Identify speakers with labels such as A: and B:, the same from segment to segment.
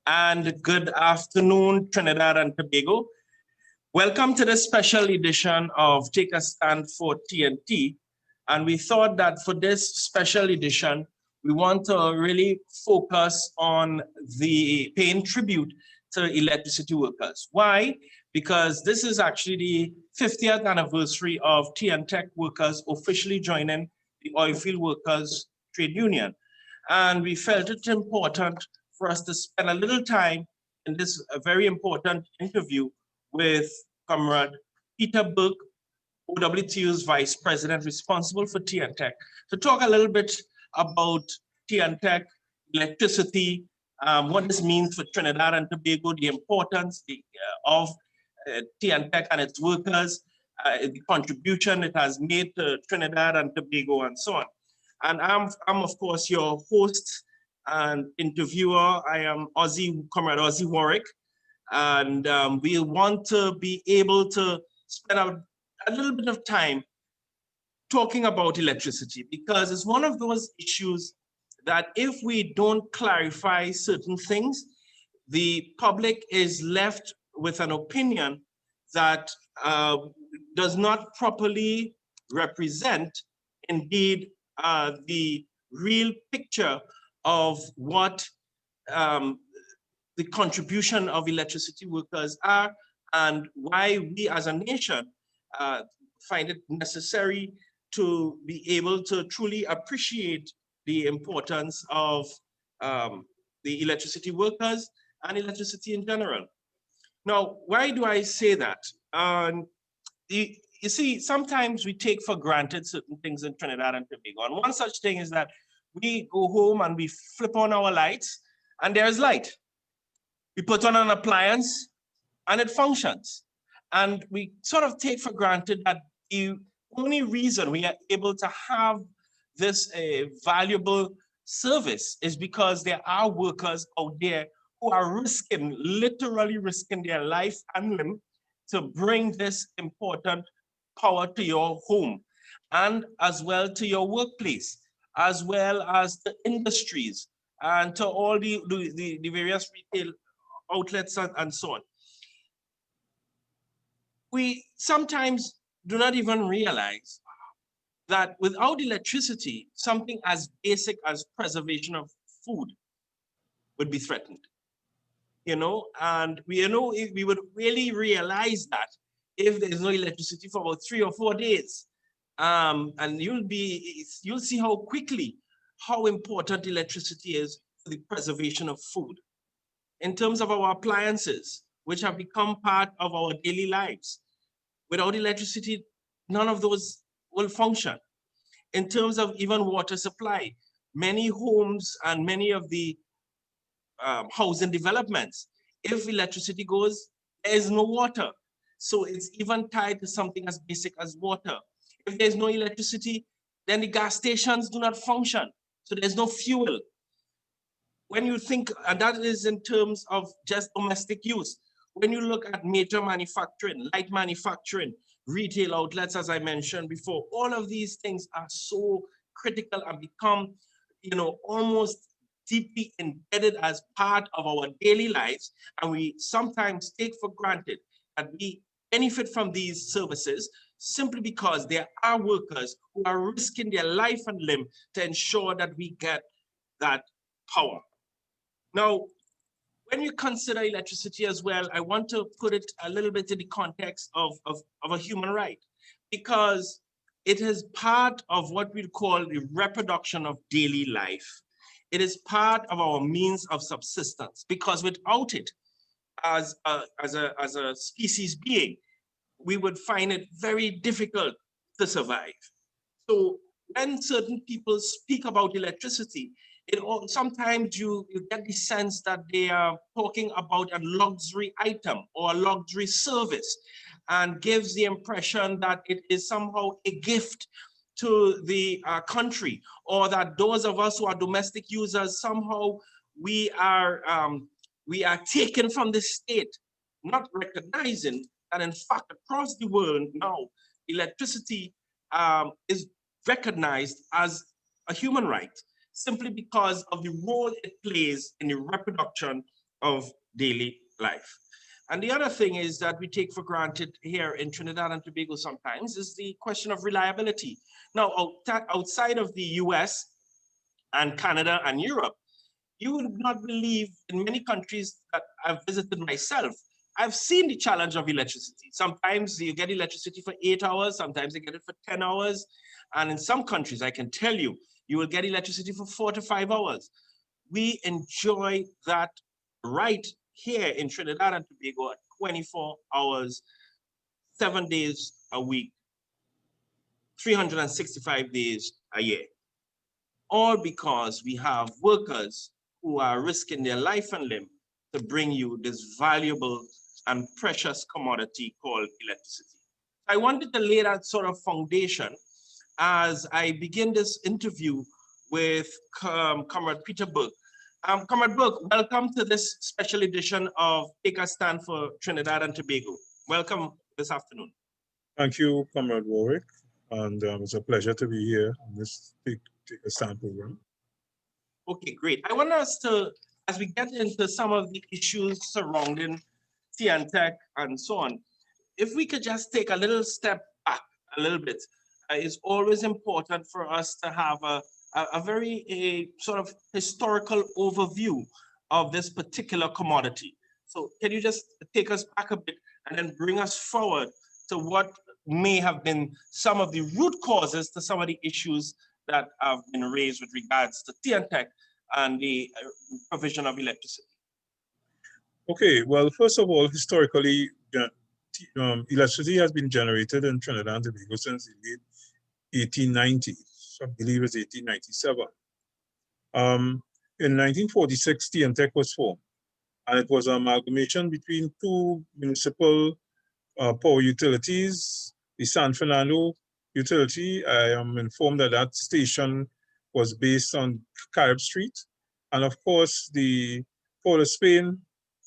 A: and good afternoon, Trinidad and Tobago. Welcome to this special edition of Take a Stand for TNT. And we thought that for this special edition, we want to really focus on the paying tribute to electricity workers. Why? Because this is actually the 50th anniversary of TNTech workers officially joining the Oilfield Workers Trade Union. And we felt it important for us to spend a little time in this very important interview with Comrade Peter Burke, OWTU's Vice President responsible for TNTech, to talk a little bit about TNTech, electricity, what this means for Trinidad and Tobago, the importance of TNTech and its workers, the contribution it has made to Trinidad and Tobago, and so on. And I'm of course, your host and interviewer. I am Comrade Ozzy Warwick, and we want to be able to spend a little bit of time talking about electricity, because it's one of those issues that if we don't clarify certain things, the public is left with an opinion that does not properly represent, indeed, the real picture of what the contribution of electricity workers are, and why we as a nation find it necessary to be able to truly appreciate the importance of the electricity workers and electricity in general. Now, why do I say that? You see, sometimes we take for granted certain things in Trinidad and Tobago. And one such thing is that we go home and we flip on our lights and there's light. We put on an appliance and it functions. And we sort of take for granted that the only reason we are able to have this valuable service is because there are workers out there who are literally risking their life and limb to bring this important power to your home, and as well to your workplace, as well as the industries, and to all the various retail outlets and so on. We sometimes do not even realize that without electricity, something as basic as preservation of food would be threatened. And we would really realize that if there's no electricity for about 3 or 4 days, and you'll see how important electricity is for the preservation of food. In terms of our appliances, which have become part of our daily lives, without electricity, none of those will function. In terms of even water supply, many homes and many of the housing developments, if electricity goes, there is no water. So it's even tied to something as basic as water. If there's no electricity, then the gas stations do not function. So there's no fuel. When you think, and that is in terms of just domestic use, when you look at major manufacturing, light manufacturing, retail outlets, as I mentioned before, all of these things are so critical and become, almost deeply embedded as part of our daily lives. And we sometimes take for granted that we benefit from these services simply because there are workers who are risking their life and limb to ensure that we get that power. Now, when you consider electricity as well, I want to put it a little bit in the context of a human right, because it is part of what we call the reproduction of daily life. It is part of our means of subsistence, because without it, as a species being, we would find it very difficult to survive. So when certain people speak about electricity, sometimes you get the sense that they are talking about a luxury item or a luxury service, and gives the impression that it is somehow a gift to the country, or that those of us who are domestic users, somehow we are taken from the state, not recognizing that in fact across the world now, electricity is recognized as a human right, simply because of the role it plays in the reproduction of daily life. And the other thing is that we take for granted here in Trinidad and Tobago sometimes is the question of reliability. Now, outside of the US and Canada and Europe, you would not believe in many countries that I've visited myself, I've seen the challenge of electricity. Sometimes you get electricity for 8 hours, sometimes you get it for 10 hours. And in some countries, I can tell you, you will get electricity for 4 to 5 hours. We enjoy that right here in Trinidad and Tobago at 24 hours, 7 days a week, 365 days a year. All because we have workers who are risking their life and limb to bring you this valuable and precious commodity called electricity. I wanted to lay that sort of foundation as I begin this interview with Comrade Peter Burke. Comrade Burke, welcome to this special edition of Take a Stand for Trinidad and Tobago. Welcome this afternoon.
B: Thank you, Comrade Warwick, and it's a pleasure to be here on this Take a Stand program.
A: Okay, great. I want us to, as we get into some of the issues surrounding TNTech and so on, if we could just take a little step back a little bit. It's always important for us to have a very sort of historical overview of this particular commodity. So can you just take us back a bit and then bring us forward to what may have been some of the root causes to some of the issues that have been raised with regards to TNTech and the provision of electricity?
B: Okay, well, first of all, historically, electricity has been generated in Trinidad and Tobago since the late 1890s. I believe it's 1897. In 1946, TNTech was formed, and it was an amalgamation between two municipal power utilities, the San Fernando utility. I am informed that that station was based on Carib Street, and of course the Port of Spain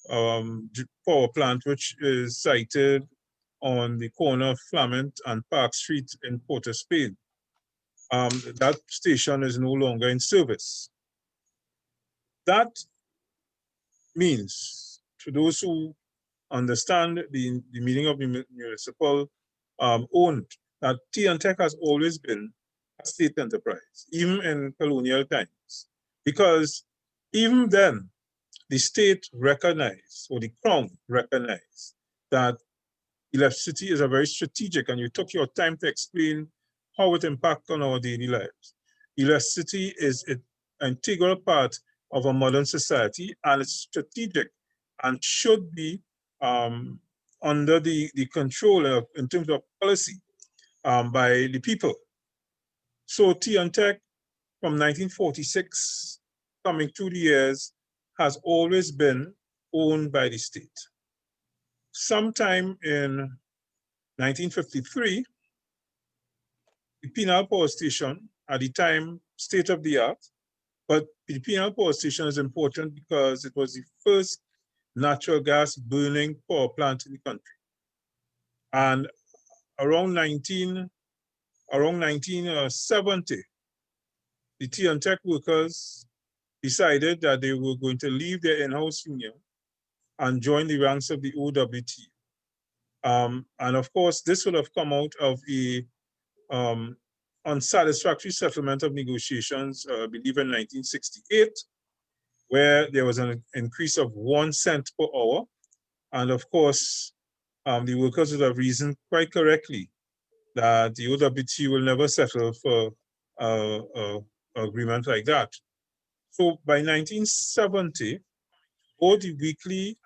B: power plant, which is sited on the corner of Flamant and Park Street in Port of Spain. That station is no longer in service. That means, to those who understand the meaning of the municipal owned, that TNTech has always been a state enterprise, even in colonial times, because even then, the state recognized, or the crown recognized, that electricity is a very strategic, and you took your time to explain how it impacts on our daily lives. Electricity is an integral part of a modern society, and it's strategic and should be under the control of, in terms of policy, by the people. So TNTech from 1946 coming through the years has always been owned by the state. Sometime in 1953, the Penal Power Station, at the time state of the art, but the Penal Power Station is important because it was the first natural gas burning power plant in the country. And around 1970, the TNTech workers decided that they were going to leave their in-house union and join the ranks of the OWTU. And of course, this would have come out of a unsatisfactory settlement of negotiations, I believe in 1968, where there was an increase of 1 cent per hour. And of course, the workers would have reasoned quite correctly that the OWT will never settle for an agreement like that. So by 1970, both the weekly,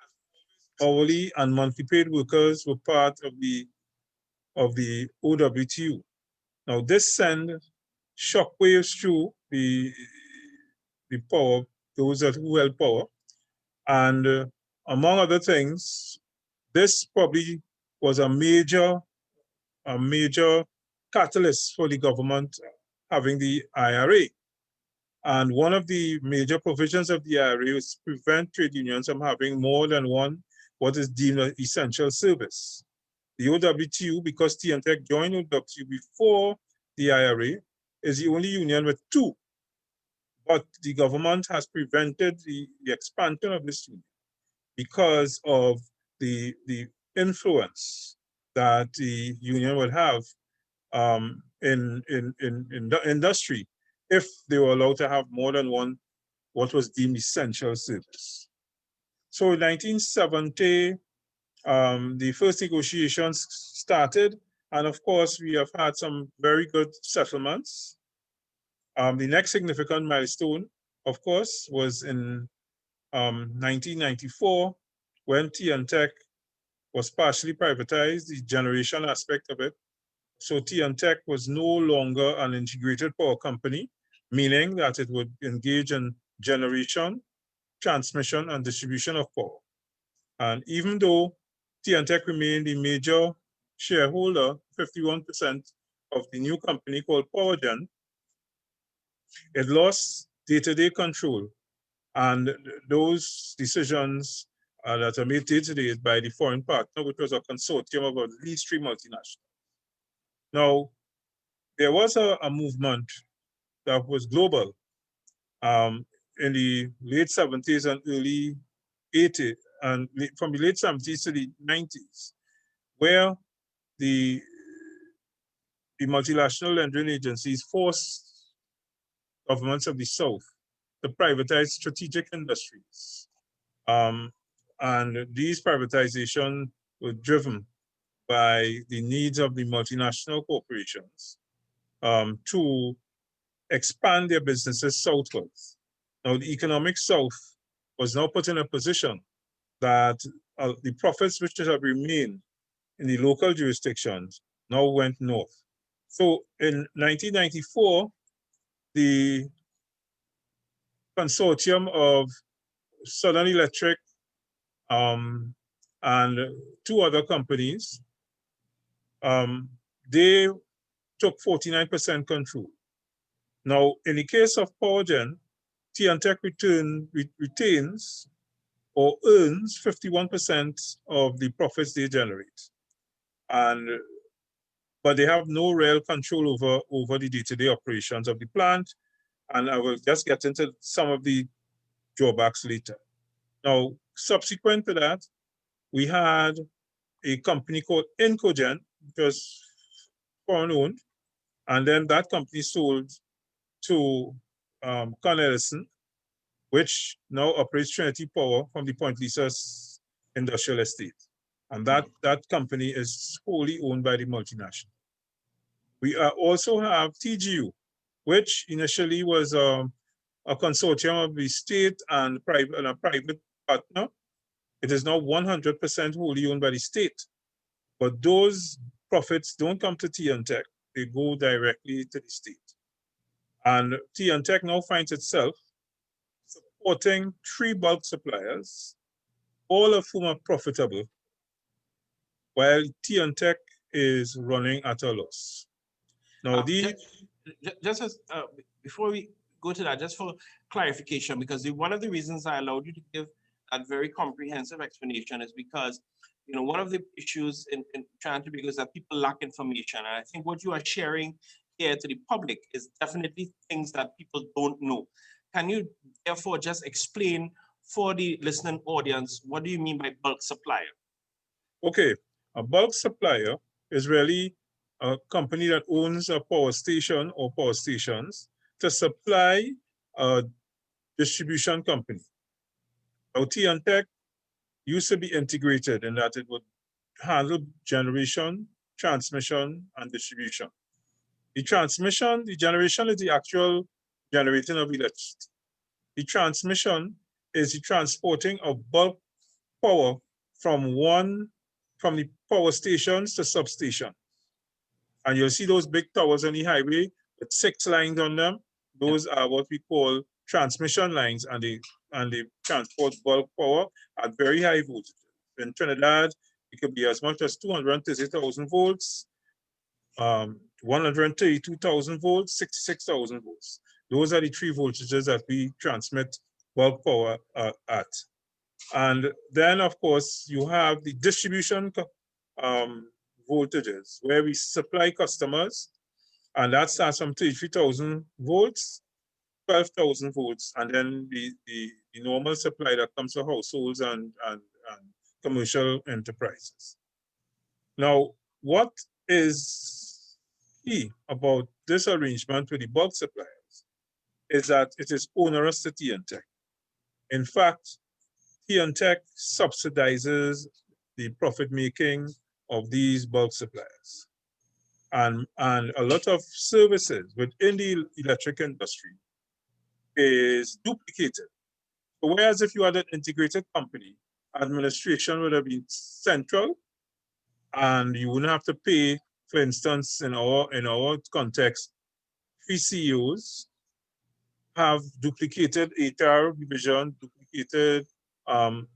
B: hourly, and monthly paid workers were part of the OWTU. Now this sent shockwaves through the power, those who held power, and among other things, this probably was a major catalyst for the government having the IRA. And one of the major provisions of the IRA is to prevent trade unions from having more than one what is deemed an essential service. The OWTU, because TNTech joined OWTU before the IRA, is the only union with two. But the government has prevented the expansion of this union. because of the influence that the union would have in the industry if they were allowed to have more than one what was deemed essential service. So in 1970, the first negotiations started, and of course, we have had some very good settlements. The next significant milestone, of course, was in 1994 when Tech was partially privatized, the generation aspect of it. So Tech was no longer an integrated power company, meaning that it would engage in generation, transmission, and distribution of power. And even though Tech remained the major shareholder, 51% of the new company called PowerGen, it lost day-to-day control. And those decisions that are made day-to-day by the foreign partner, which was a consortium of at least 3 multinationals. Now, there was a movement that was global in the late 70s and early 80s, and from the late 70s to the 90s, where the multinational lending agencies forced governments of the South to privatize strategic industries. And these privatizations were driven by the needs of the multinational corporations to expand their businesses southwards. Now, the economic South was now put in a position that the profits which have remained in the local jurisdictions now went north. So in 1994, the consortium of Southern Electric and 2 other companies, they took 49% control. Now, in the case of PowerGen, Tech retains or earns 51% of the profits they generate. But they have no real control over the day-to-day operations of the plant. And I will just get into some of the drawbacks later. Now, subsequent to that, we had a company called Incogen, which was foreign owned. And then that company sold to Con Edison, which now operates Trinity Power from the Point Lisa industrial estate. And that company is wholly owned by the multinational. We also have TGU, which initially was a consortium of the state and a private partner. It is now 100% wholly owned by the state. But those profits don't come to Tech, they go directly to the state. And Tech now finds itself supporting 3 bulk suppliers, all of whom are profitable, while Tech is running at a loss. Now,
A: just as before we go to that, just for clarification, because one of the reasons I allowed you to give that very comprehensive explanation is because, you know, one of the issues in trying to because that people lack information, and I think what you are sharing here to the public is definitely things that people don't know. Can you therefore just explain for the listening audience, what do you mean by bulk supplier?
B: Okay, a bulk supplier is really a company that owns a power station or power stations to supply a distribution company. Now, Tech used to be integrated in that it would handle generation, transmission, and distribution. The generation is the actual generating of electricity. The transmission is the transporting of bulk power from the power stations to substation. And you'll see those big towers on the highway with 6 lines on them. Those are what we call transmission lines, and they transport bulk power at very high voltages. In Trinidad, it could be as much as 230,000 volts, 132,000 volts, 66,000 volts. Those are the 3 voltages that we transmit bulk power at. And then, of course, you have the distribution voltages where we supply customers, and that starts from 33,000 volts 12,000 votes, and then the normal supply that comes to households and commercial enterprises. Now, what is key about this arrangement with the bulk suppliers is that it is onerous to TNTech. In fact, TNTech subsidizes the profit making of these bulk suppliers. And a lot of services within the electric industry is duplicated. So whereas if you had an integrated company, administration would have been central, and you wouldn't have to pay, for instance, in our context, 3 CEOs have duplicated HR division, duplicated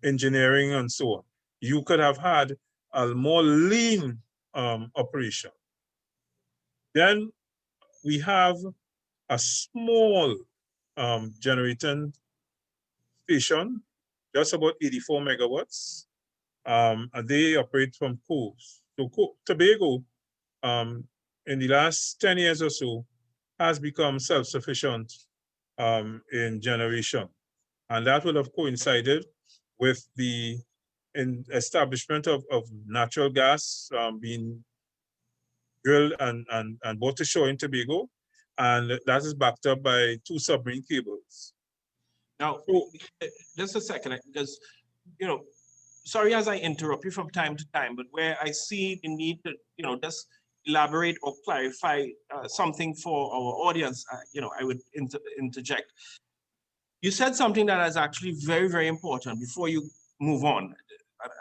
B: engineering, and so on. You could have had a more lean operation. Then we have a small generating station, just about 84 megawatts. And they operate from coast. So Tobago, in the last 10 years or so, has become self-sufficient in generation. And that would have coincided with the establishment of natural gas being drilled and brought to shore in Tobago. And that is backed up by 2 submarine cables.
A: Now, just a second, because, sorry as I interrupt you from time to time, but where I see the need to, just elaborate or clarify something for our audience, I would interject. You said something that is actually very, very important before you move on.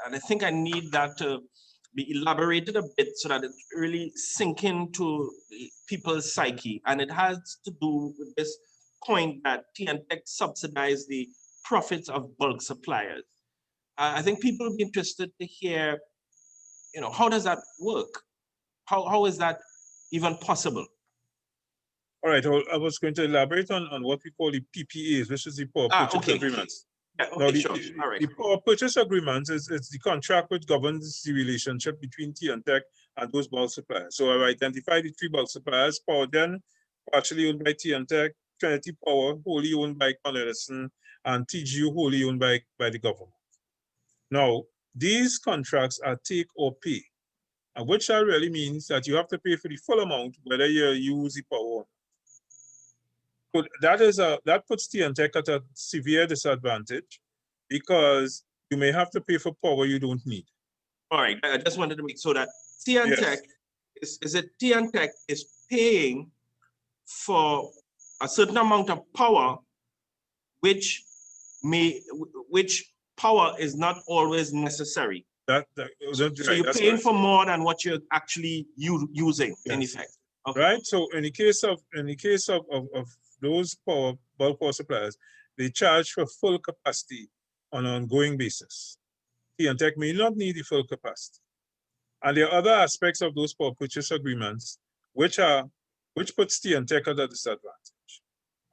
A: And I think I need that to be elaborated a bit so that it really sink into people's psyche. And it has to do with this point that TNTech subsidize the profits of bulk suppliers. I think people will be interested to hear, how does that work? How is that even possible?
B: All right, well, I was going to elaborate on what we call the PPAs, which is the power purchase agreements.
A: Yeah, okay,
B: now,
A: sure. All right.
B: The power purchase agreements is the contract which governs the relationship between TNTech and those bulk suppliers. So I've identified the 3 bulk suppliers: PowerGen, partially owned by TNTech; Trinity Power, wholly owned by Con Edison; and TGU, wholly owned by the government. Now, these contracts are take or pay, which really means that you have to pay for the full amount, whether you use the power or not. So that puts TNTech at a severe disadvantage, because you may have to pay for power you don't need.
A: All right, I just wanted to make sure that TNTech TNTech is paying for a certain amount of power, which power is not always necessary.
B: So
A: you're paying for more than what you're actually using, in effect. Okay.
B: Right. So in the case of those bulk power suppliers, they charge for full capacity on an ongoing basis. TNTech may not need the full capacity. And there are other aspects of those power purchase agreements which puts TNTech at a disadvantage.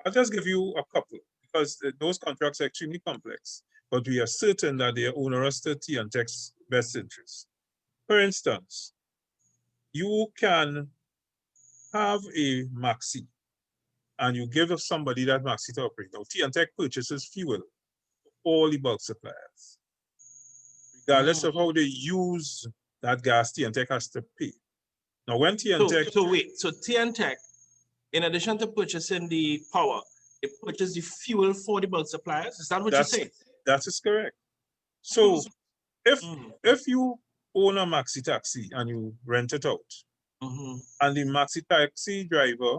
B: I'll just give you a couple, because those contracts are extremely complex, but we are certain that they are onerous to TNTech's best interest. For instance, you can have a maxi and you give somebody that maxi to operate. Now, TNTech purchases fuel for all the bulk suppliers. Regardless of how they use that gas, TNTech has to pay. Now, when TNTech...
A: So TNTech, in addition to purchasing the power, they purchase the fuel for the bulk suppliers? Is that what you're saying?
B: That is correct. So if you own a maxi taxi and you rent it out, and the maxi taxi driver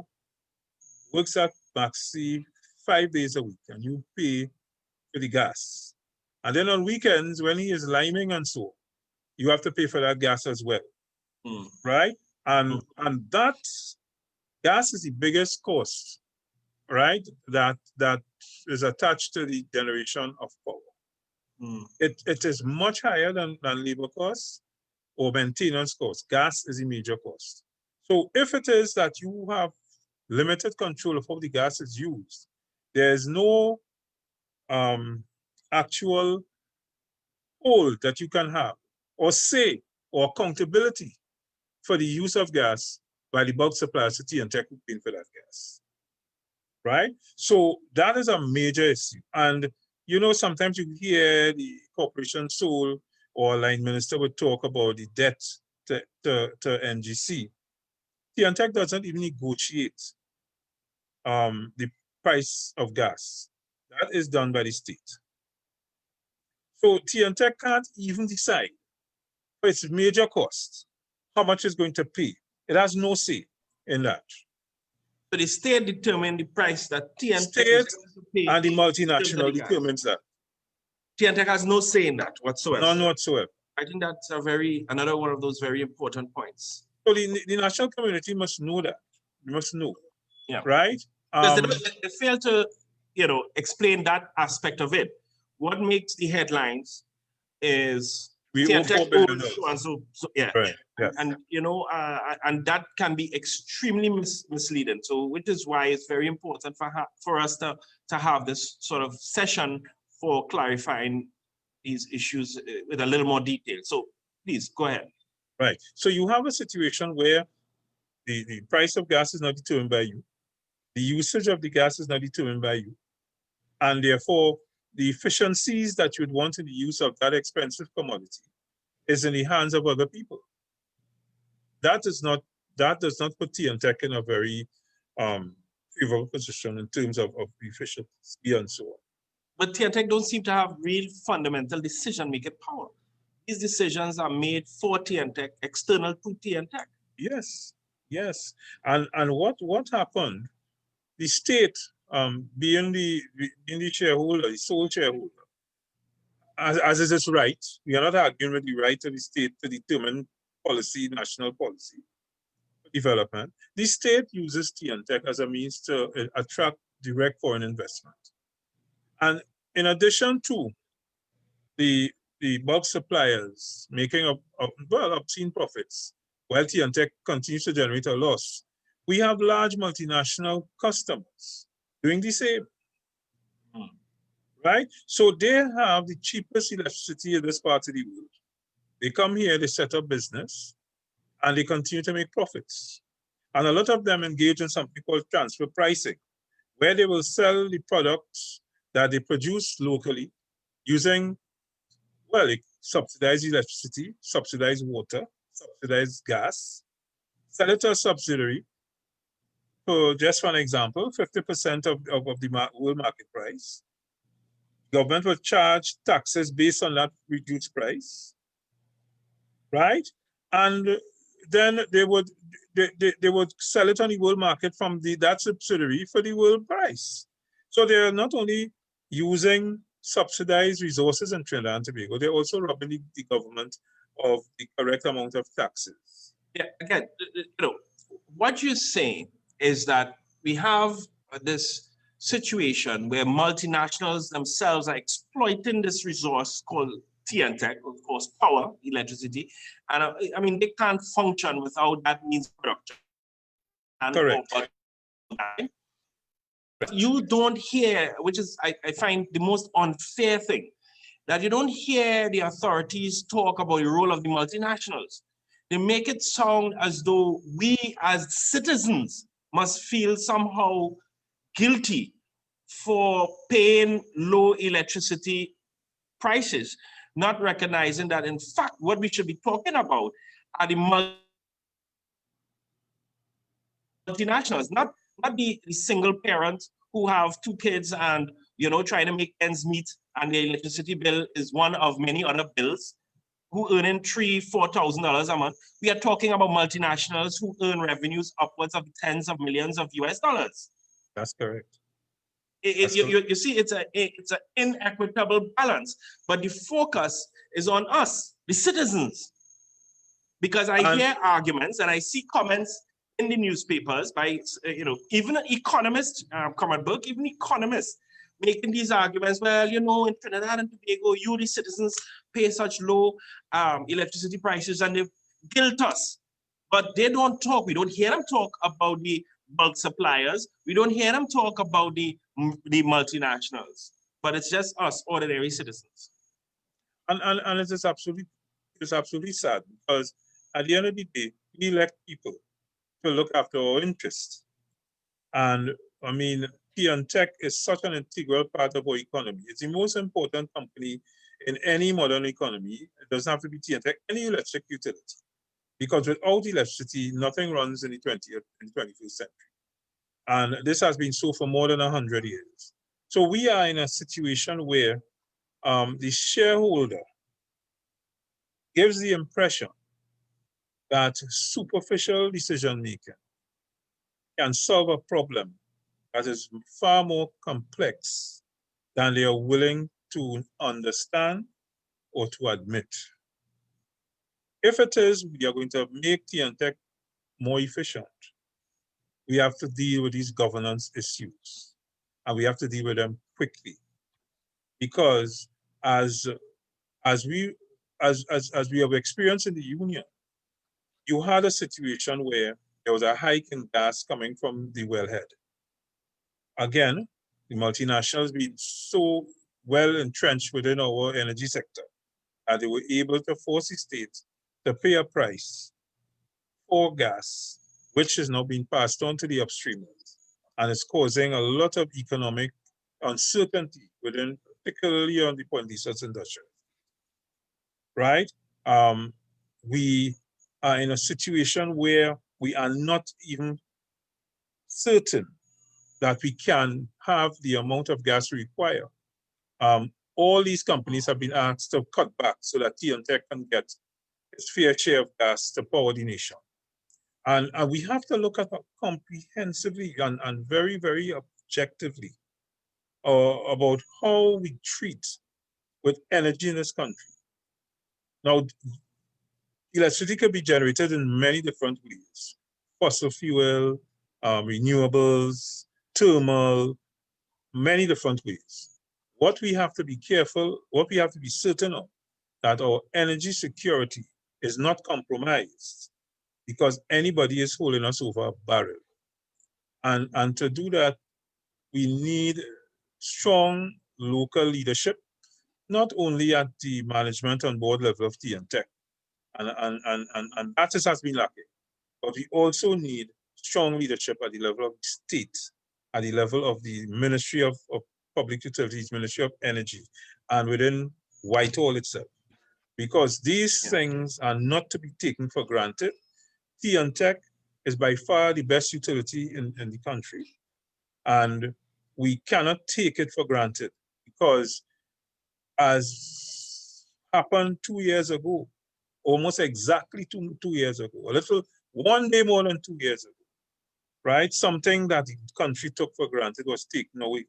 B: works at maxi 5 days a week, and you pay for the gas, and then on weekends when he is liming and so on, you have to pay for that gas as well, right? And that gas is the biggest cost, right? That is attached to the generation of power. It is much higher than labor costs or maintenance costs. Gas is a major cost. So if it is that you have limited control of how the gas is used, there's no actual hold that you can have, or say, or accountability for the use of gas by the bulk suppliers to TNTech who paying for that gas. right? So that is a major issue. And, you know, sometimes you hear the corporation sole or line minister would talk about the debt to NGC. TNTech doesn't even negotiate the price of gas. That is done by the state. So TNTech can't even decide for its major costs how much it's going to pay. It has no say in that.
A: So the state determine the price that TNTech is
B: State
A: going to pay.
B: and the
A: in terms of
B: multinational
A: the gas.
B: determines that.
A: TNTech has no say in that whatsoever.
B: None whatsoever.
A: I think that's another one of those very important points.
B: So the national community must know that. We must know.
A: Yeah.
B: Right?
A: Because they fail to, explain that aspect of it. What makes the headlines is
B: we owe $4
A: TNTech
B: billion.
A: owns so yeah.
B: Right. Yes.
A: And and that can be extremely misleading. So which is why it's very important for us to have this sort of session for clarifying these issues with a little more detail. So please go ahead.
B: Right. So you have a situation where the price of gas is not determined by you. The usage of the gas is not determined by you. And therefore, the efficiencies that you'd want in the use of that expensive commodity is in the hands of other people. That does not put TNTech in a very favorable position in terms of efficiency and so on.
A: But TNTech don't seem to have real fundamental decision-making power. These decisions are made for TNTech, external to TNTech.
B: Yes, yes. And what happened? The state, being the shareholder, the sole shareholder, as is its right, we are not arguing with the right of the state to determine policy, national policy development. The state uses TNTech as a means to attract direct foreign investment. And in addition to the bulk suppliers making obscene profits, while TNTech continues to generate a loss, we have large multinational customers doing the same. Right? So they have the cheapest electricity in this part of the world. They come here, they set up business, and they continue to make profits. And a lot of them engage in something called transfer pricing, where they will sell the products that they produce locally using, well, subsidized electricity, subsidized water, subsidized gas, sell it to a subsidiary for, just for an example, 50% of the world market price. Government will charge taxes based on that reduced price, right? And then they would sell it on the world market from that subsidiary for the world price. So they are not only using subsidized resources in Trinidad and Tobago, they're also robbing the government of the correct amount of taxes.
A: Yeah, again, what you're saying is that we have this situation where multinationals themselves are exploiting this resource called TNTech, of course, power, electricity. And I mean, they can't function without that means of production.
B: Correct.
A: You don't hear, which is, I find the most unfair thing, that you don't hear the authorities talk about the role of the multinationals. They make it sound as though we as citizens must feel somehow guilty for paying low electricity prices, not recognizing that in fact, what we should be talking about are the multinationals, not the single parents who have 2 kids and, trying to make ends meet, and the electricity bill is one of many other bills, who earning $3,000–4,000 a month. We are talking about multinationals who earn revenues upwards of tens of millions of US dollars.
B: That's correct.
A: You see, it's an inequitable balance, but the focus is on us, the citizens, because I hear arguments and I see comments in the newspapers by, even an economist, Comrade Burke, even economists making these arguments. Well, in Trinidad and Tobago, you, the citizens, pay such low electricity prices and they guilt us. But they don't talk. We don't hear them talk about the bulk suppliers. We don't hear them talk about the multinationals. But it's just us, ordinary citizens.
B: And it's absolutely sad, because at the end of the day, we elect people to look after our interests. And I mean, Tech is such an integral part of our economy. It's the most important company in any modern economy. It doesn't have to be Tech, any electric utility. Because without electricity, nothing runs in the 20th and 21st century. And this has been so for more than 100 years. So we are in a situation where the shareholder gives the impression that superficial decision making can solve a problem that is far more complex than they are willing to understand or to admit. If it is, we are going to make Tech more efficient. We have to deal with these governance issues, and we have to deal with them quickly, because as we have experienced in the union, you had a situation where there was a hike in gas coming from the wellhead. Again, the multinationals being so well entrenched within our energy sector that they were able to force the state to pay a price for gas, which is now being passed on to the upstreamers, and it's causing a lot of economic uncertainty within, particularly on the point research industry. Right? We are in a situation where we are not even certain that we can have the amount of gas we require. All these companies have been asked to cut back so that Tech can get its fair share of gas to power the nation. And we have to look at it comprehensively and very, very objectively about how we treat with energy in this country. Now, electricity can be generated in many different ways: fossil fuel, renewables, thermal, many different ways. What we have to be careful, what we have to be certain of, that our energy security is not compromised because anybody is holding us over a barrel. And to do that, we need strong local leadership, not only at the management and board level of Tech, and that has been lacking, but we also need strong leadership at the level of the state, at the level of the Ministry of Public Utilities, Ministry of Energy, and within Whitehall itself. Because these things are not to be taken for granted. Tech is by far the best utility in the country. And we cannot take it for granted, because as happened 2 years ago, almost exactly two years ago, one day more than 2 years ago, right? Something that the country took for granted was taken away,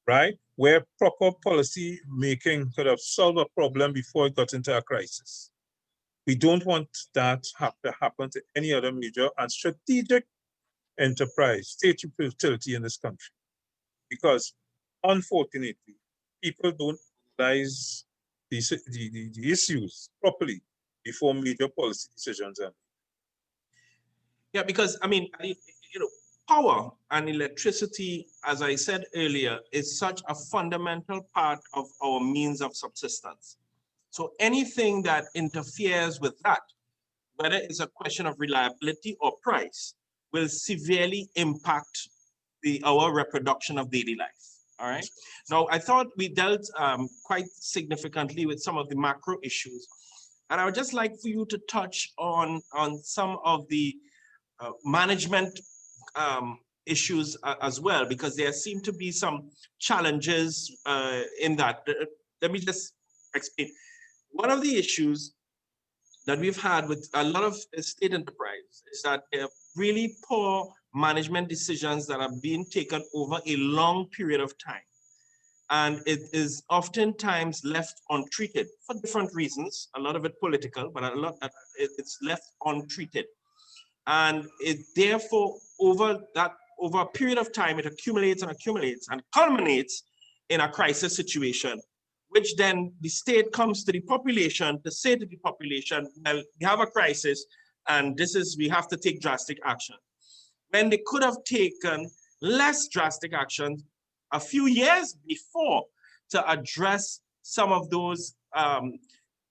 B: right? Where proper policy making could have solved a problem before it got into a crisis. We don't want that to happen to any other major and strategic enterprise, state utility in this country. Because unfortunately, people don't realize the issues properly before major policy decisions are made.
A: Yeah, because I mean, power and electricity, as I said earlier, is such a fundamental part of our means of subsistence. So anything that interferes with that, whether it's a question of reliability or price, will severely impact our reproduction of daily life. All right. Now, I thought we dealt quite significantly with some of the macro issues, and I would just like for you to touch on some of the management issues as well, because there seem to be some challenges in that. Let me just explain. One of the issues that we've had with a lot of state enterprise is that there are really poor management decisions that are being taken over a long period of time. And it is oftentimes left untreated for different reasons, a lot of it political, but it's left untreated. And it therefore, over a period of time, it accumulates and accumulates and culminates in a crisis situation, which then the state comes to the population to say to the population, well, we have a crisis and we have to take drastic action. When they could have taken less drastic action a few years before to address some of those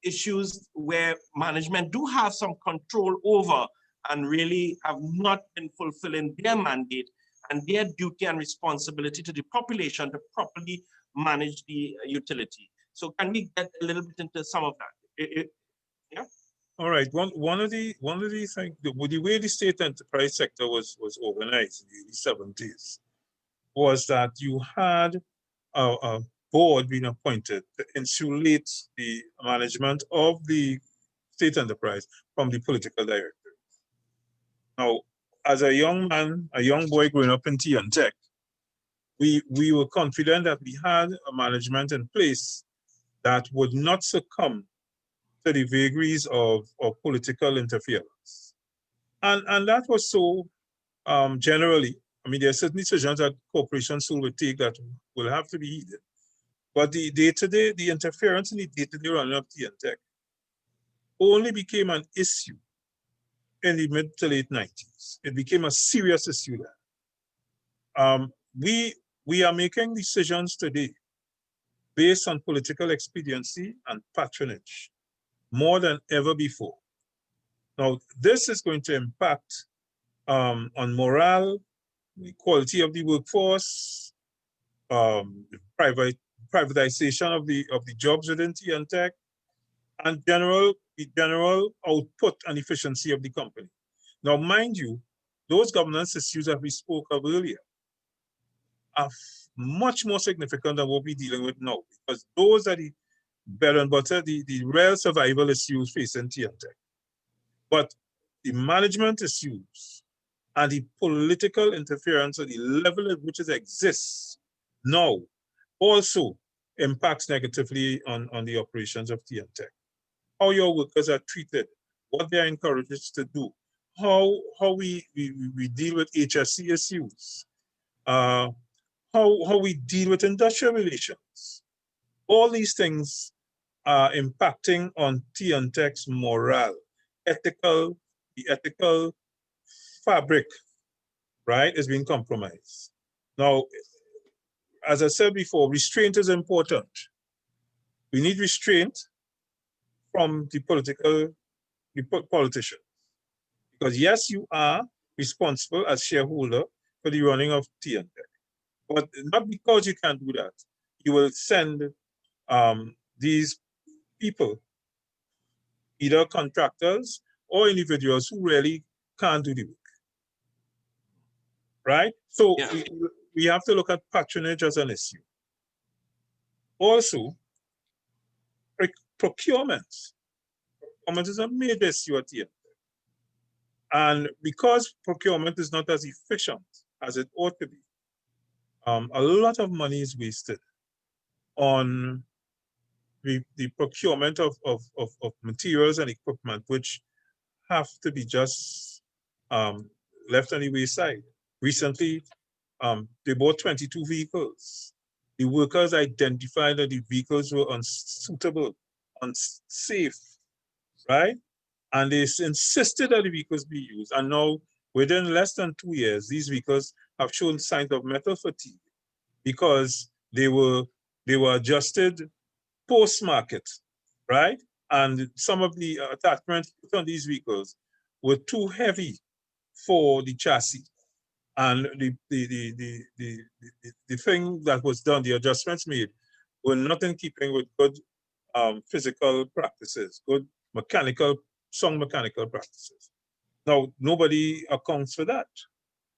A: issues where management do have some control over and really have not been fulfilling their mandate and their duty and responsibility to the population to properly manage the utility. So can we get a little bit into some of that? Yeah.
B: All right. One of the things, the way the state enterprise sector was organized in the early 70s was that you had a board being appointed to insulate the management of the state enterprise from the political directors. Now, as a young man, a young boy growing up in tea and tech, we were confident that we had a management in place that would not succumb to the vagaries of political interference. And that was so generally. I mean, there are certain decisions that corporations will take that will have to be heeded. But the day-to-day, the interference in the day-to-day running of tea and tech only became an issue in the mid to late 90s. It became a serious issue then. We are making decisions today based on political expediency and patronage more than ever before. Now, this is going to impact on morale, the quality of the workforce, privatization of the jobs within tea and tech, and the general output and efficiency of the company. Now, mind you, those governance issues that we spoke of earlier are much more significant than what we're dealing with now, because those are the bread and butter, the real survival issues facing tea and tech. But the management issues and the political interference at the level at which it exists now also impacts negatively on the operations of tea and tech. How your workers are treated, what they are encouraged to do, how we deal with HSC issues, how we deal with industrial relations. All these things are impacting on tea and tech's morale, the ethical fabric, right, is being compromised. Now, as I said before, restraint is important. We need restraint from the politicians. Because yes, you are responsible as shareholder for the running of tea and tech. But not because you can't do that, you will send these people, either contractors or individuals who really can't do the work. Right? So
A: Yeah.
B: we have to look at patronage as an issue. Also, procurement. Procurement is a major issue at the end. And because procurement is not as efficient as it ought to be, a lot of money is wasted on the procurement of materials and equipment, which have to be just left on the wayside. Recently, they bought 22 vehicles. The workers identified that the vehicles were unsuitable, unsafe, right? And they insisted that the vehicles be used. And now, within less than 2 years, these vehicles have shown signs of metal fatigue because they were adjusted post-market, right? And some of the attachments put on these vehicles were too heavy for the chassis. And the thing that was done, the adjustments made, were not in keeping with good physical practices, good sound mechanical practices. Now, nobody accounts for that,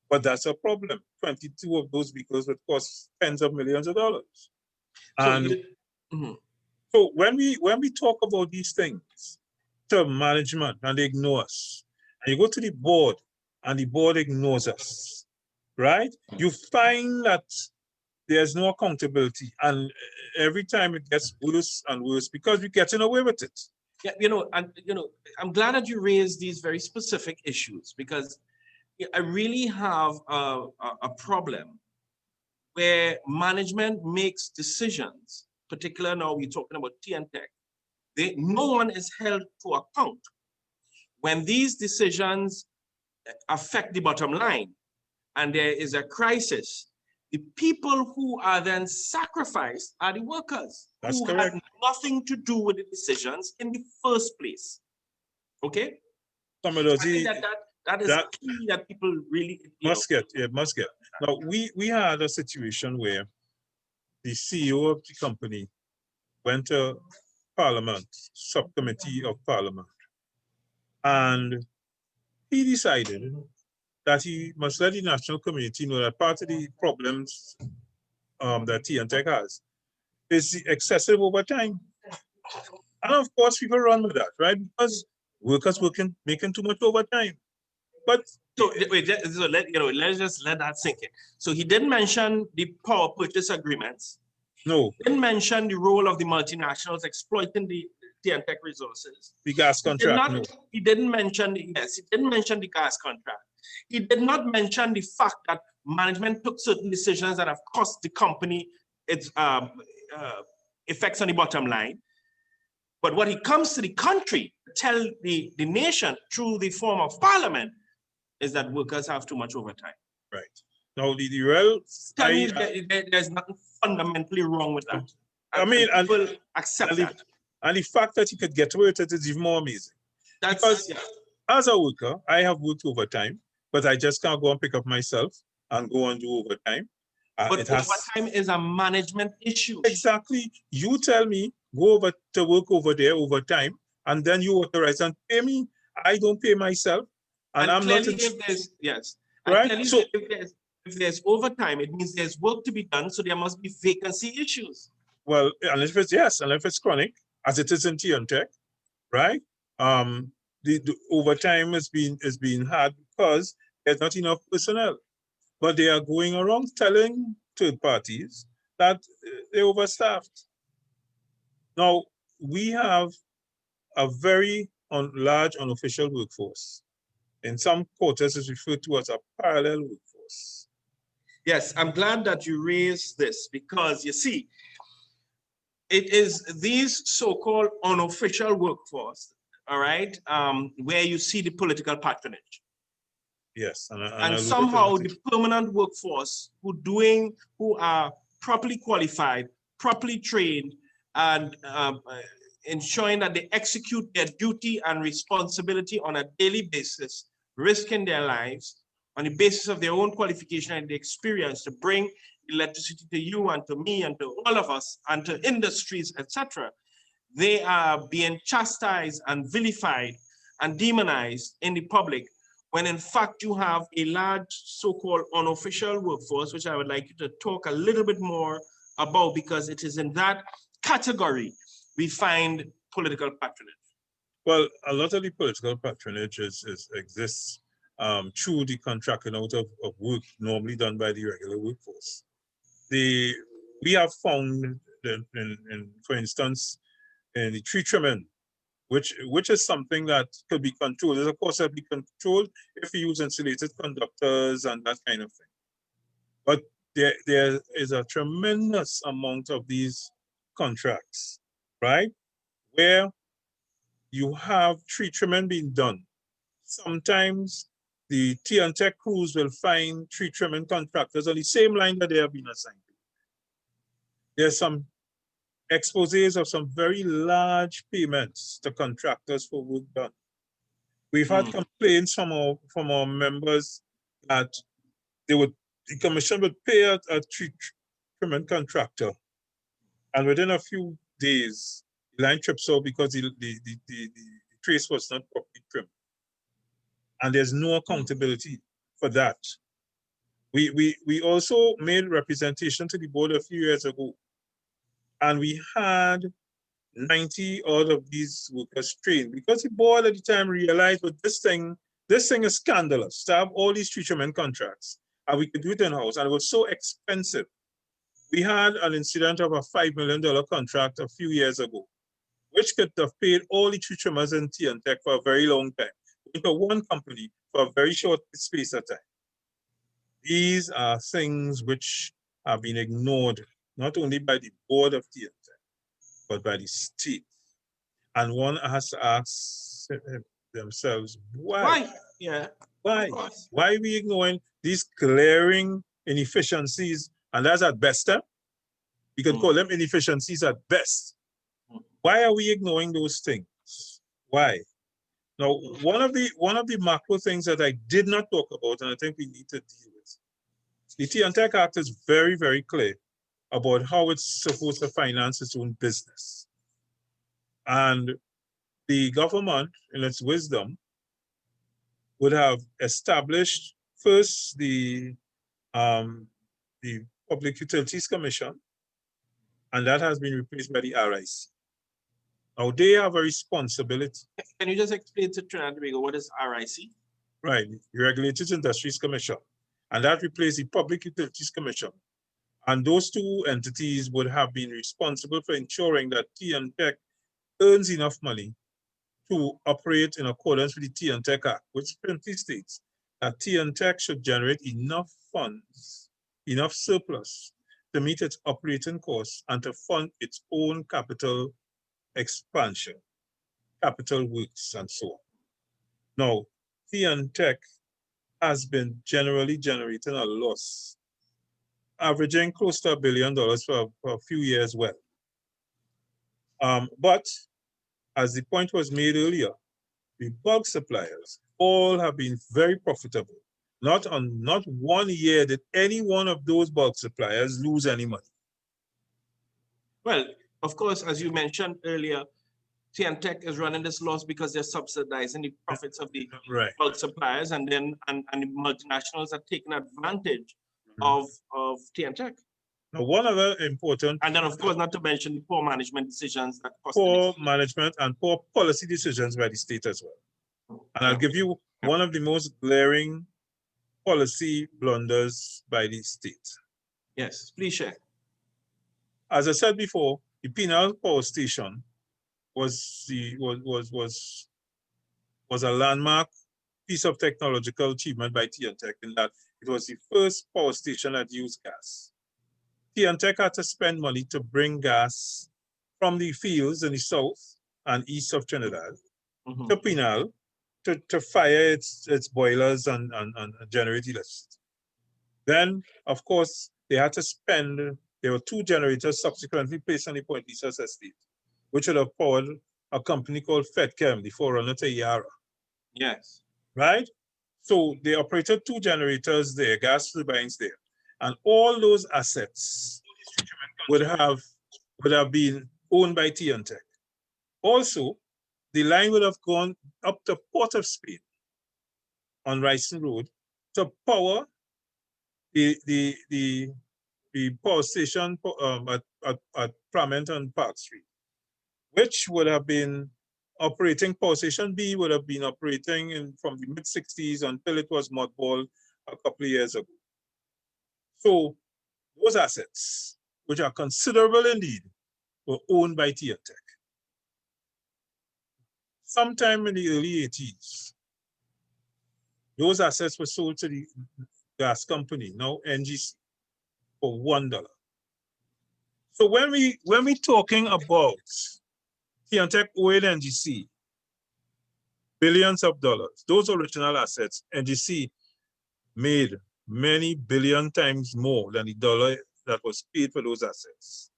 B: but that's a problem. 22 of those vehicles would cost tens of millions of dollars. And so when we talk about these things to management and they ignore us, and you go to the board and the board ignores us, right? You find that there's no accountability, and every time it gets worse and worse because we're getting away with it.
A: Yeah, I'm glad that you raised these very specific issues, because I really have a problem where management makes decisions, particularly now we're talking about tea and tech. No one is held to account when these decisions affect the bottom line and there is a crisis. The people who are then sacrificed are the workers.
B: That's
A: who
B: correct.
A: had nothing to do with the decisions in the first place. Okay?
B: Some of those,
A: I think that is key that people really
B: must get. Now, we had a situation where the CEO of the company went to Parliament, subcommittee of Parliament, and he decided that he must let the national community know that part of the problems that TNTech has is the excessive overtime. And of course, people run with that, right? Because workers making too much overtime. But
A: So wait, so let's just let that sink in. So he didn't mention the power purchase agreements.
B: no,
A: Didn't mention the role of the multinationals exploiting the TNTech resources.
B: the gas contract, no.
A: He didn't mention he didn't mention the gas contract. He did not mention the fact that management took certain decisions that have cost the company its effects on the bottom line. But when it comes to the country, tell the nation through the form of parliament is that workers have too much overtime.
B: Right. Now, the real...
A: Tell me there's nothing fundamentally wrong with that.
B: I mean,
A: and people accept that.
B: And the fact that you could get away with it is even more amazing.
A: That's,
B: because as a worker, I have worked overtime, but I just can't go and pick up myself and go and do overtime.
A: But overtime is a management issue.
B: Exactly. You tell me, go over to work over there overtime, and then you authorize and pay me. I don't pay myself. And I'm not...
A: Yes.
B: Right? So
A: if there's overtime, it means there's work to be done, so there must be vacancy issues.
B: Well, unless it's chronic, as it is in TNTech, right? The overtime is being had because there's not enough personnel. But they are going around telling third parties that they're overstaffed. Now, we have a very large unofficial workforce. In some quarters, it's referred to as a parallel workforce.
A: Yes, I'm glad that you raised this because, you see, it is these so-called unofficial workforce, all right, where you see the political patronage.
B: Yes.
A: And somehow the permanent workforce who are properly qualified, properly trained, and ensuring that they execute their duty and responsibility on a daily basis, risking their lives on the basis of their own qualification and the experience to bring electricity to you and to me and to all of us and to industries, etc. They are being chastised and vilified and demonized in the public, when in fact you have a large so-called unofficial workforce, which I would like you to talk a little bit more about, because it is in that category we find political patronage. Well,
B: a lot of the political patronage exists through the contracting out of work normally done by the regular workforce. We have found, for instance, in the tree trimming, which is something that could be controlled. Of course, it be controlled if you use insulated conductors and that kind of thing. But there is a tremendous amount of these contracts, right, where you have tree trimming being done. Sometimes the TNTech crews will find tree trimming contractors on the same line that they have been assigned to. There's some exposés of some very large payments to contractors for work done. We've had complaints from our members that the commission would pay a tree trimming contractor, and within a few days, the line trips out because the trace was not properly trimmed. And there's no accountability for that. We also made representation to the board a few years ago, and we had 90 odd of these workers trained, because the board at the time realized that this thing is scandalous to have all these tree trimming contracts, and we could do it in-house, and it was so expensive. We had an incident of a $5 million contract a few years ago, which could have paid all the tree trimmers in TNTech for a very long time, into one company for a very short space of time. These are things which have been ignored, not only by the board of TNTech, but by the state. And one has to ask themselves, why?
A: Yeah.
B: Why? Why are we ignoring these glaring inefficiencies? And that's at best. You can call them inefficiencies at best. Why are we ignoring those things? Why? Now, one of the macro things that I did not talk about, and I think we need to deal with, The Tea and Tech Act is very, very clear about how it's supposed to finance its own business. And the government, in its wisdom, would have established first the Public Utilities Commission, and that has been replaced by the RIC. Now they have a responsibility.
A: Can you just explain to Trinidad and Tobago what is RIC?
B: Right, the Regulated Industries Commission, and that replaced the Public Utilities Commission. And those two entities would have been responsible for ensuring that Tea and Tech earns enough money to operate in accordance with the Tea and Tech Act, which simply states that Tea and Tech should generate enough funds, enough surplus to meet its operating costs and to fund its own capital expansion, capital works, and so on. Now, Tea and Tech has been generally generating a loss, averaging close to $1 billion for a few years well. But as the point was made earlier, the bulk suppliers all have been very profitable. Not 1 year did any one of those bulk suppliers lose any money.
A: Well, of course, as you mentioned earlier, Tea and Tech is running this loss because they're subsidizing the profits of the bulk suppliers, and then and the multinationals are taking advantage of Tea and Tech.
B: Now, one other important,
A: and then of course, not to mention the poor management decisions that cost
B: poor management and poor policy decisions by the state as well. And I'll give you one of the most glaring policy blunders by the state.
A: Yes, please share.
B: As I said before, the Penal Power Station was a landmark piece of technological achievement by Tea and Tech in that it was the first power station that used gas. Tea and Tech had to spend money to bring gas from the fields in the south and east of Trinidad to Penal to fire its boilers and generate electricity. Then, of course, they had to spend, there were 2 generators subsequently placed on the Point Lisas estate, which would have powered a company called FedChem, the forerunner to Yara.
A: Yes.
B: Right? So they operated 2 generators there, gas turbines there. And all those assets would have been owned by Tea and Tech. Also, the line would have gone up to Port of Spain on Ricing Road to power the power station at Pramont and Park Street, which would have been operating, Power Station B would have been operating from the mid-60s until it was mothballed a couple of years ago. So those assets, which are considerable indeed, were owned by Tea and Tech. Sometime in the early 80s, those assets were sold to the gas company, now NGC, for $1. So when we talking about Tea and Tech owing NGC billions of dollars, those original assets, NGC made many billion times more than the dollar that was paid for those assets.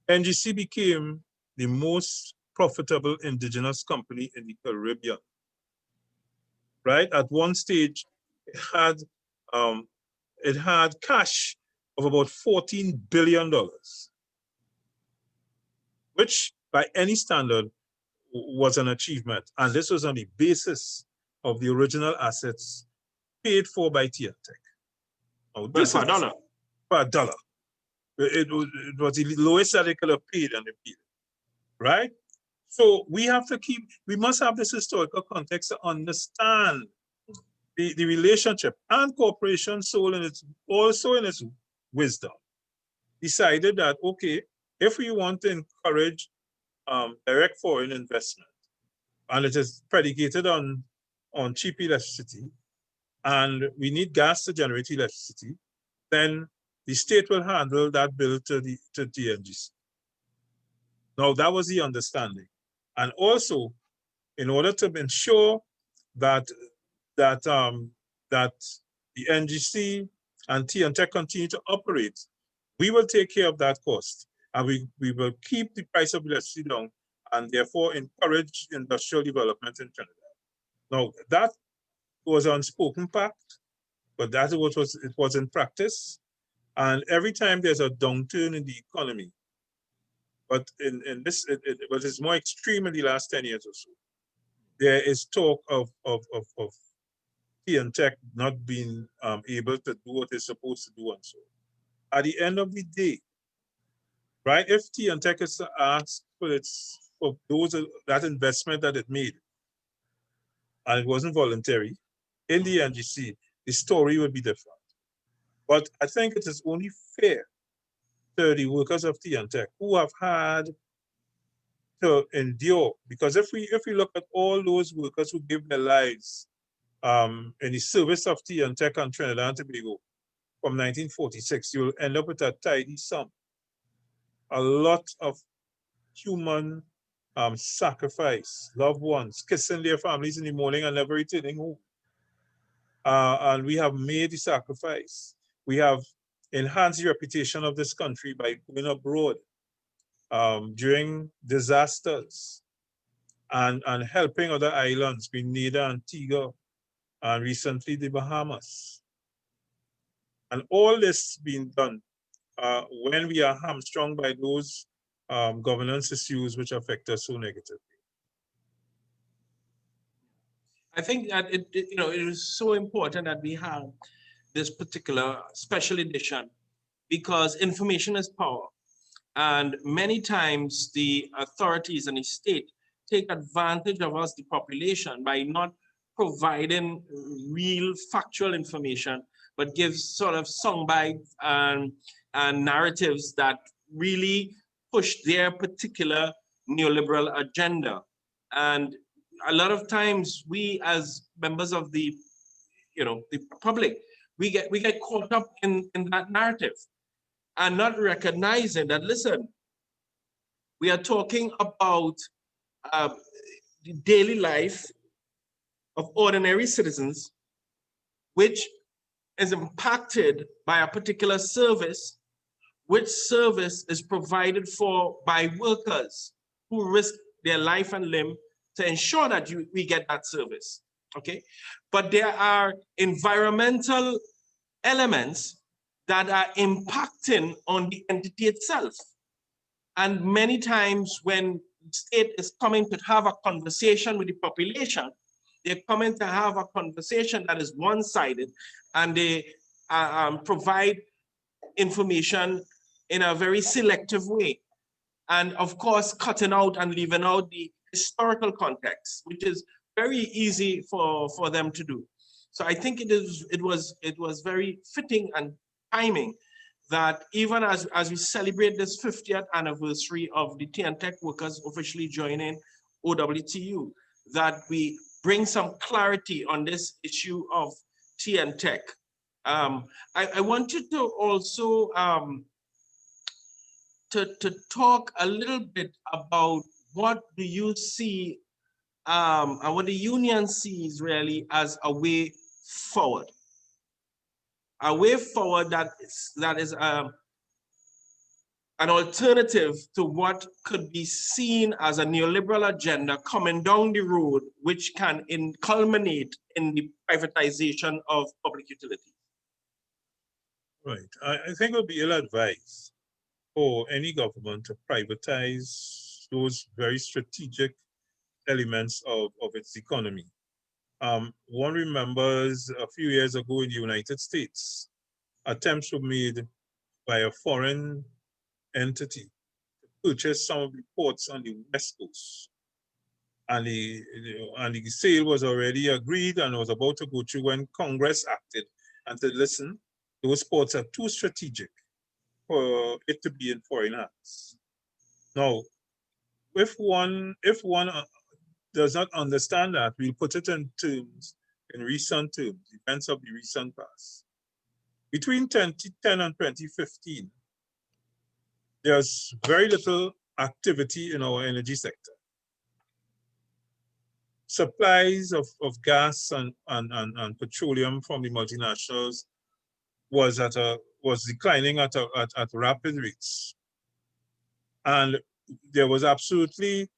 B: NGC became the most profitable indigenous company in the Caribbean. Right? At one stage, it had cash of about $14 billion, which by any standard was an achievement. And this was on the basis of the original assets paid for by Tea and Tech. Now, this
A: for $1.
B: For $1. It was the lowest that they could have paid, and they paid it, right? So we must have this historical context to understand the relationship. And Corporation Soul also in its wisdom decided that, okay, if we want to encourage direct foreign investment, and it is predicated on cheap electricity, and we need gas to generate electricity, then the state will handle that bill to TNGC. Now, that was the understanding. And also, in order to ensure that the NGC and Tea and Tech continue to operate, we will take care of that cost. And we will keep the price of electricity down and therefore encourage industrial development in Trinidad. Now, that was an unspoken pact, but that is what it was in practice. And every time there's a downturn in the economy, but in this, but it's more extreme in the last 10 years or so, there is talk of T and Tech not being able to do what it's supposed to do and so. At the end of the day, right, if T and Tech is to ask for that investment that it made, and it wasn't voluntary, in the NGC, the story would be different. But I think it is only fair to the workers of T and Tech who have had to endure, because if we look at all those workers who give their lives in the service of T and Tech on Trinidad and Tobago from 1946, you'll end up with a tidy sum. A lot of human sacrifice, loved ones kissing their families in the morning and never returning home. And we have made the sacrifice. We have enhanced the reputation of this country by going abroad during disasters and helping other islands, Grenada, Antigua, and recently the Bahamas. And all this being done when we are hamstrung by those governance issues which affect us so negatively.
A: I think that it is so important that we have this particular special edition, because information is power. And many times the authorities and the state take advantage of us, the population, by not providing real factual information, but gives sort of soundbites and narratives that really push their particular neoliberal agenda. And a lot of times we as members of the public, we get caught up in that narrative and not recognizing that, listen, we are talking about the daily life of ordinary citizens, which is impacted by a particular service, which service is provided for by workers who risk their life and limb to ensure that we get that service, okay? But there are environmental elements that are impacting on the entity itself. And many times when the state is coming to have a conversation with the population, they're coming to have a conversation that is one-sided, and they provide information in a very selective way. And of course, cutting out and leaving out the historical context, which is very easy for them to do. So I think it was very fitting and timing that even as we celebrate this 50th anniversary of the T and Tech workers officially joining OWTU, that we bring some clarity on this issue of T and Tech. I wanted to also to talk a little bit about what do you see and what the union sees really as a way forward. A way forward that is an alternative to what could be seen as a neoliberal agenda coming down the road, which can culminate in the privatization of public utilities.
B: Right. I think it would be ill-advised for any government to privatize those very strategic elements of its economy. One remembers a few years ago in the United States, attempts were made by a foreign entity to purchase some of the ports on the West Coast. And the sale was already agreed and was about to go through when Congress acted and said, listen, those ports are too strategic for it to be in foreign hands. Now, if one does not understand that, we'll put it in recent terms, events of the recent past. Between 2010 and 2015, there's very little activity in our energy sector. Supplies of gas and petroleum from the multinationals was declining at rapid rates. And there was absolutely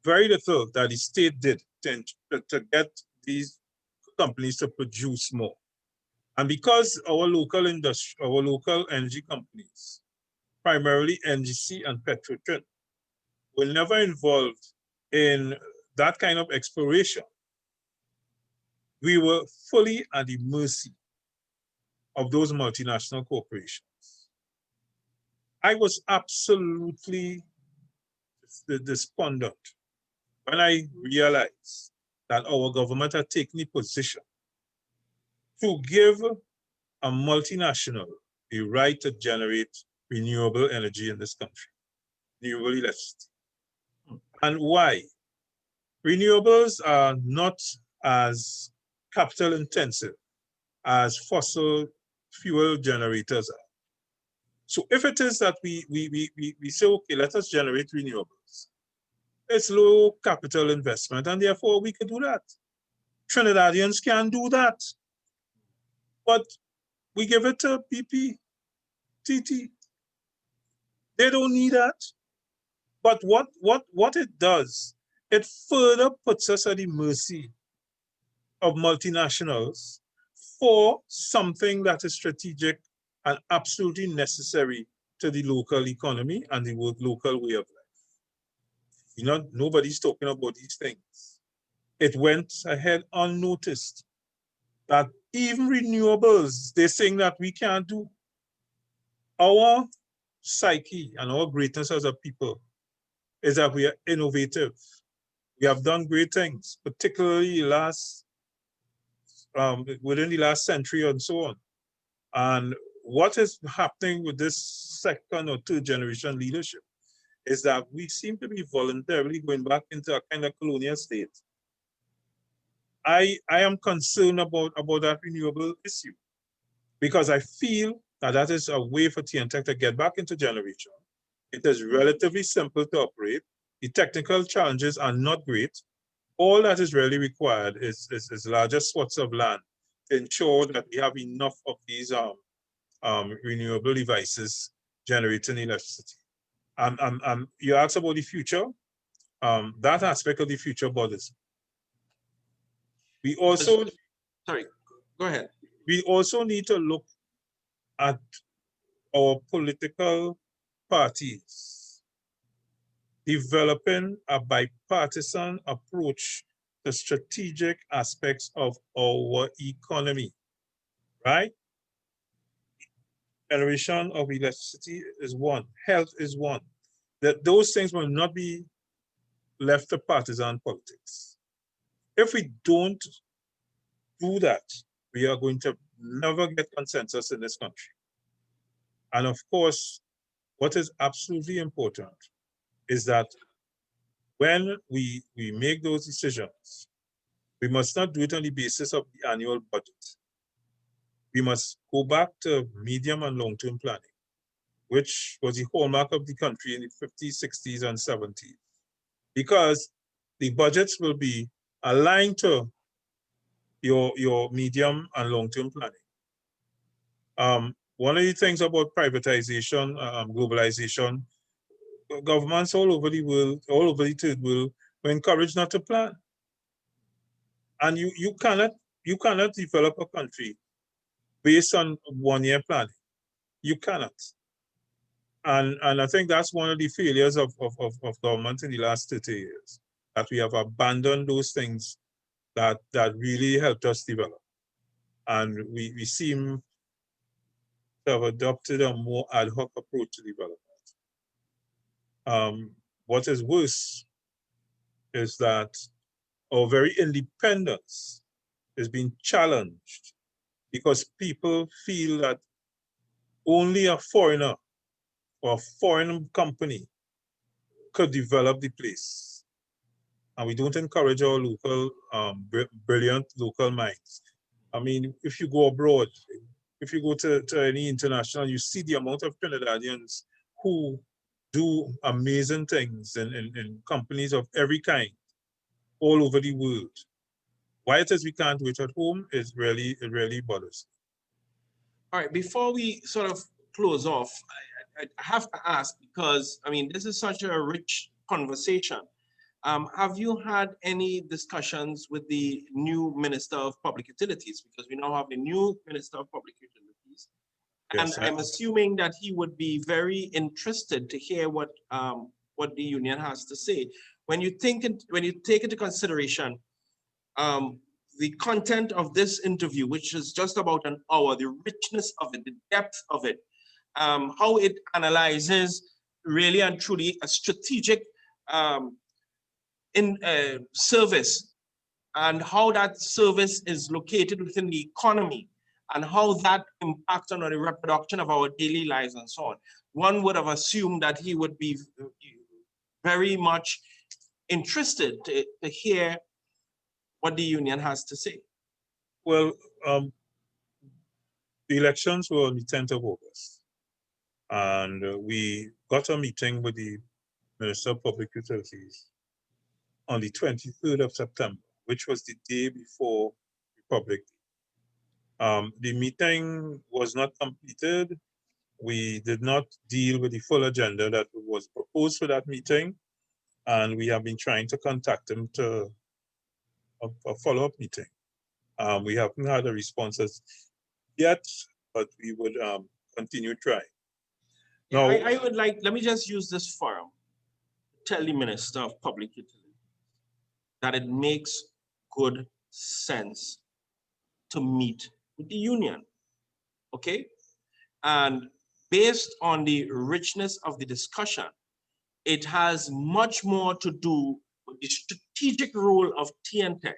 B: very little that the state did to get these companies to produce more. And because our local industry, our local energy companies, primarily NGC and Petrotrin, were never involved in that kind of exploration, we were fully at the mercy of those multinational corporations. I was absolutely despondent when I realized that our government had taken the position to give a multinational the right to generate renewable energy in this country, renewable electricity. And why? Renewables are not as capital intensive as fossil fuel generators are. So if it is that we say, okay, let us generate renewables, it's low capital investment, and therefore we could do that. Trinidadians can do that. But we give it to BP, TT. They don't need that. But what it does, it further puts us at the mercy of multinationals for something that is strategic and absolutely necessary to the local economy and the local way of life. You know, nobody's talking about these things. It went ahead unnoticed that even renewables, they're saying that we can't do. Our psyche and our greatness as a people is that we are innovative. We have done great things, particularly within the last century and so on. And what is happening with this second or third generation leadership is that we seem to be voluntarily going back into a kind of colonial state. I am concerned about that renewable issue because I feel that that is a way for TNTech to get back into generation. It is relatively simple to operate. The technical challenges are not great. All that is really required is larger swaths of land to ensure that we have enough of these renewable devices generating electricity. You asked about the future. That aspect of the future bothers me. We also,
A: sorry, go ahead.
B: We also need to look at our political parties developing a bipartisan approach to strategic aspects of our economy, right? Generation of electricity is one, health is one. That those things will not be left to partisan politics. If we don't do that, we are going to never get consensus in this country. And of course, what is absolutely important is that when we make those decisions, we must not do it on the basis of the annual budget. We must go back to medium and long-term planning, which was the hallmark of the country in the 50s, 60s, and 70s, because the budgets will be aligned to your medium and long-term planning. One of the things about privatization, globalization, governments all over the world, all over the third world, were encouraged not to plan. And you cannot develop a country based on 1 year planning. You cannot. And I think that's one of the failures of government in the last 30 years, that we have abandoned those things that really helped us develop. And we seem to have adopted a more ad hoc approach to development. What is worse is that our very independence is being challenged because people feel that only a foreigner or a foreign company could develop the place. And we don't encourage our local, brilliant local minds. I mean, if you go abroad, if you go to any international, you see the amount of Trinidadians who do amazing things in companies of every kind all over the world. Why it is we can't do it at home is it really bothers.
A: All right, before we sort of close off, I have to ask, because I mean, this is such a rich conversation. Have you had any discussions with the new Minister of Public Utilities? Because we now have a new Minister of Public Utilities. And
B: Yes,
A: I'm assuming that he would be very interested to hear what the union has to say. When you take into consideration the content of this interview, which is just about an hour, the richness of it, the depth of it, how it analyzes really and truly a strategic service, and how that service is located within the economy, and how that impacts on the reproduction of our daily lives and so on. One would have assumed that he would be very much interested to hear what the union has to say.
B: Well, the elections were on the 10th of August, and we got a meeting with the Minister of Public Utilities on the 23rd of September, which was the day before Republic Day. The meeting was not completed. We did not deal with the full agenda that was proposed for that meeting, and we have been trying to contact him to a follow-up meeting. We haven't had a response as yet, but we would continue trying.
A: Yeah,
B: Now,
A: I would like, let me just use this forum to tell the Minister of Public Utilities that it makes good sense to meet with the union, okay? And based on the richness of the discussion, it has much more to do with the strategic role of TNTech,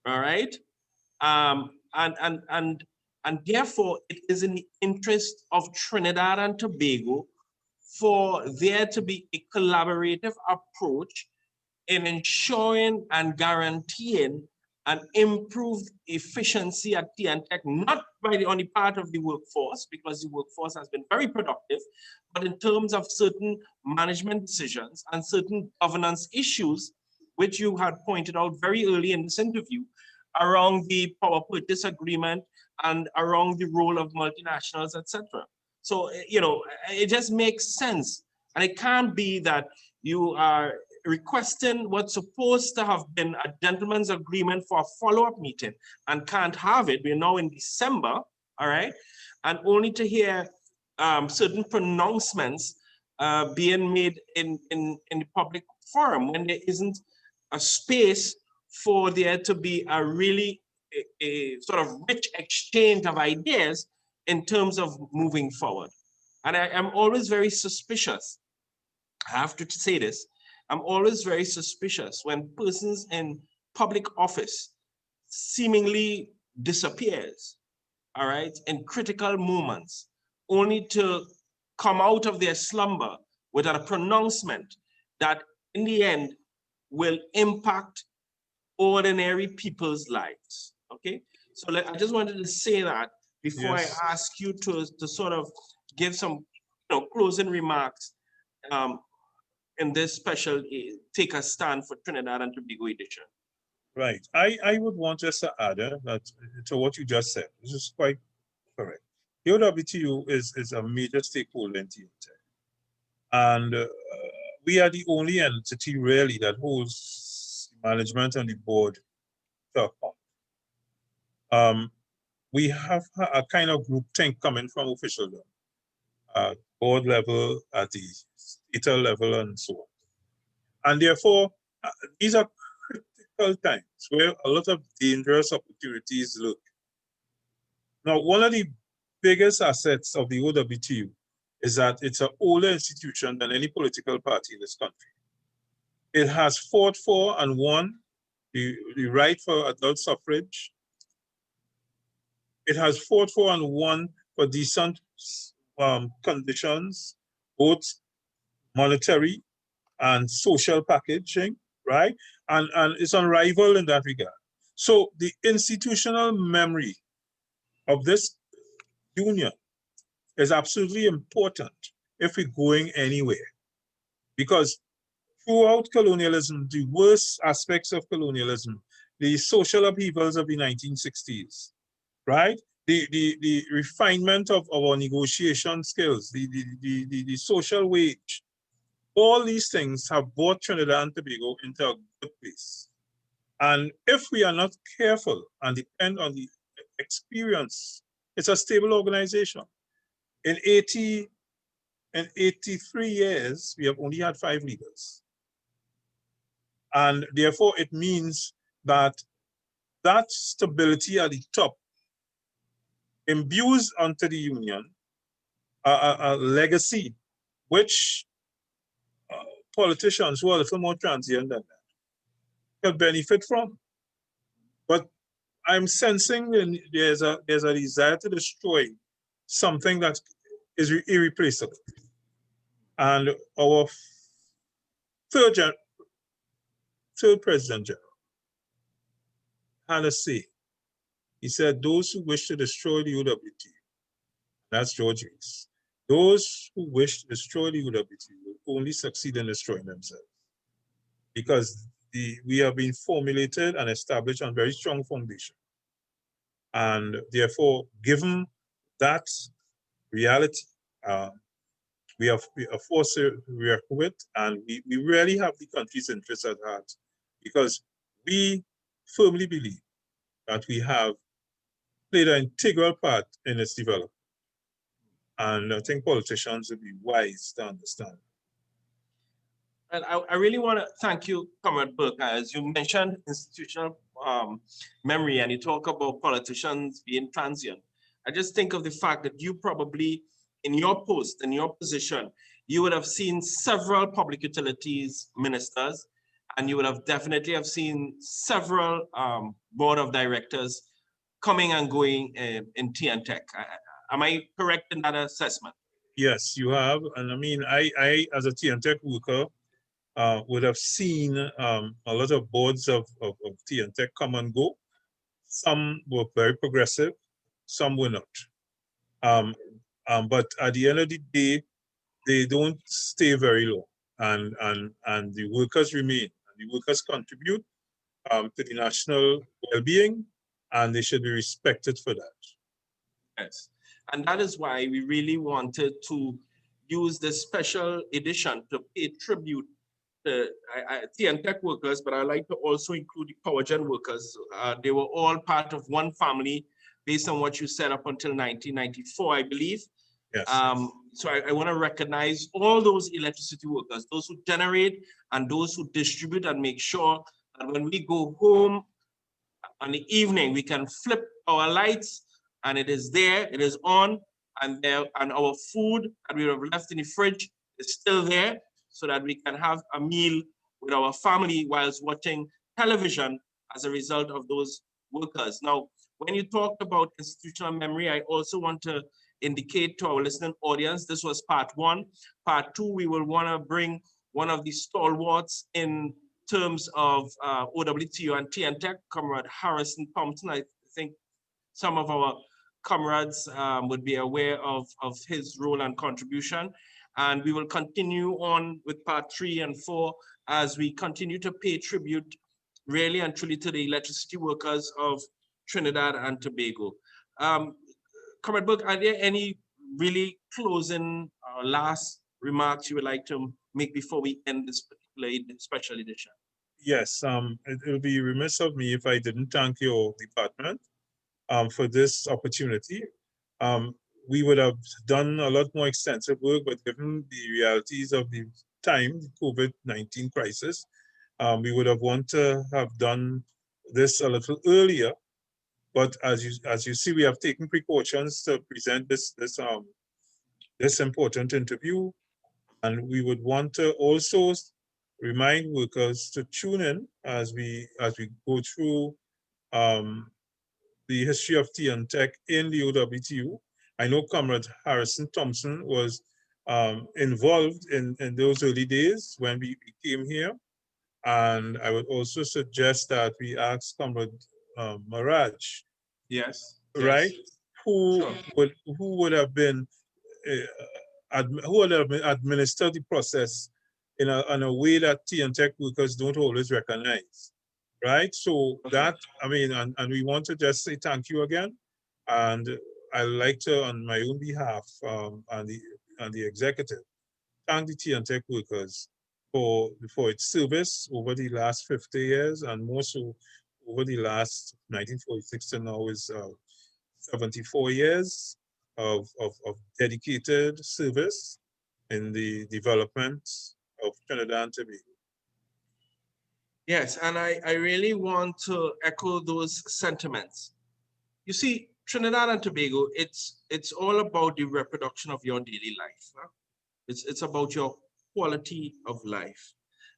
A: all right? And therefore, it is in the interest of Trinidad and Tobago for there to be a collaborative approach in ensuring and guaranteeing an improved efficiency at TNTech, not on the part of the workforce, because the workforce has been very productive, but in terms of certain management decisions and certain governance issues, which you had pointed out very early in this interview, around the power purchase agreement and around the role of multinationals, etc. So, it just makes sense. And it can't be that you are requesting what's supposed to have been a gentleman's agreement for a follow-up meeting and can't have it. We're now in December, all right? And only to hear certain pronouncements being made in the public forum when there isn't a space for there to be a really a sort of rich exchange of ideas in terms of moving forward. And I am always very suspicious, I have to say this, I'm always very suspicious when persons in public office seemingly disappears, all right, in critical moments, only to come out of their slumber with a pronouncement that in the end will impact ordinary people's lives, okay? So I just wanted to say that before
B: yes.
A: I ask you to sort of give some closing remarks in this special Take a Stand for Trinidad and Tobago edition.
B: Right. I would want just to add that to what you just said. This is quite correct. The OWTU is a major stakeholder in TNTech. And we are the only entity really that holds management and the board to account. We have a kind of group think coming from officialdom, board level, at the state level, and so on. And therefore, these are critical times where a lot of dangerous opportunities look. Now, one of the biggest assets of the OWTU is that it's an older institution than any political party in this country. It has fought for and won the right for adult suffrage. It has fought for and won for decent conditions, both monetary and social packaging, right? And it's unrivaled in that regard. So the institutional memory of this union is absolutely important if we're going anywhere. Because throughout colonialism, the worst aspects of colonialism, the social upheavals of the 1960s, right? The refinement of our negotiation skills, the social wage, All these things have brought Trinidad and Tobago into a good place. And if we are not careful and depend on the experience, it's a stable organization. In 83 years, we have only had 5 leaders. And therefore, it means that that stability at the top imbues onto the union a legacy which politicians who are a little more transient than that can benefit from. But I'm sensing there's a desire to destroy something that is irreplaceable. And our third president general had a say. He said, those who wish to destroy the OWTU, that's George Reese, those who wish to destroy the OWTU will only succeed in destroying themselves. Because we have been formulated and established on very strong foundation. And therefore, given that reality, we are forced to react with, and we really have the country's interests at heart, because we firmly believe that we have played an integral part in its development. And I think politicians would be wise to understand.
A: And I really want to thank you, Comrade Burke. As you mentioned institutional memory, and you talk about politicians being transient. I just think of the fact that you probably, in your post, in your position, you would have seen several public utilities ministers, and you would have definitely have seen several board of directors coming and going in TNTech. Am I correct in that assessment?
B: Yes, you have. And I mean, I as a TNTech worker, would have seen a lot of boards of TNTech come and go. Some were very progressive, some were not. But at the end of the day, they don't stay very long, and the workers remain, and the workers contribute to the national well-being, and they should be respected for that.
A: Yes, and that is why we really wanted to use this special edition to pay tribute to TNTech workers, but I like to also include the power gen workers. They were all part of one family based on what you set up until 1994, I believe.
B: Yes.
A: So I want to recognize all those electricity workers, those who generate and those who distribute, and make sure that when we go home in the evening, we can flip our lights and it is there, it is on, and our food that we have left in the fridge is still there, so that we can have a meal with our family whilst watching television as a result of those workers. Now, when you talked about institutional memory, I also want to indicate to our listening audience, this was part 1. Part 2, we will want to bring one of the stalwarts in terms of OWTU and TNTech, Comrade Harrison Thompson. I think some of our comrades would be aware of his role and contribution. And we will continue on with part 3 and 4 as we continue to pay tribute really and truly to the electricity workers of Trinidad and Tobago. Comrade Burke, are there any really closing last remarks you would like to make before we end this particular special edition?
B: Yes, it will be remiss of me if I didn't thank your department for this opportunity. We would have done a lot more extensive work, but given the realities of the time, the COVID-19 crisis, we would have wanted to have done this a little earlier. But as you see, we have taken precautions to present this important interview, and we would want to also remind workers to tune in as we go through the history of TNTech in the OWTU. I know Comrade Harrison Thompson was involved in those early days when we came here. And I would also suggest that we ask Comrade Maraj,
A: yes,
B: right,
A: yes.
B: who
A: Sure.
B: would have been who would have administered the process in a way that TNTech workers don't always recognize. Right, so
A: Okay.
B: that, I mean, and we want to just say thank you again, and I'd like to, on my own behalf, and the executive, thank the tea and tech workers for its service over the last 50 years, and more so over the last 1946 to now is 74 years of dedicated service in the development of Trinidad and Tobago.
A: Yes, and I really want to echo those sentiments. You see, Trinidad and Tobago, it's all about the reproduction of your daily life. Huh? It's about your quality of life.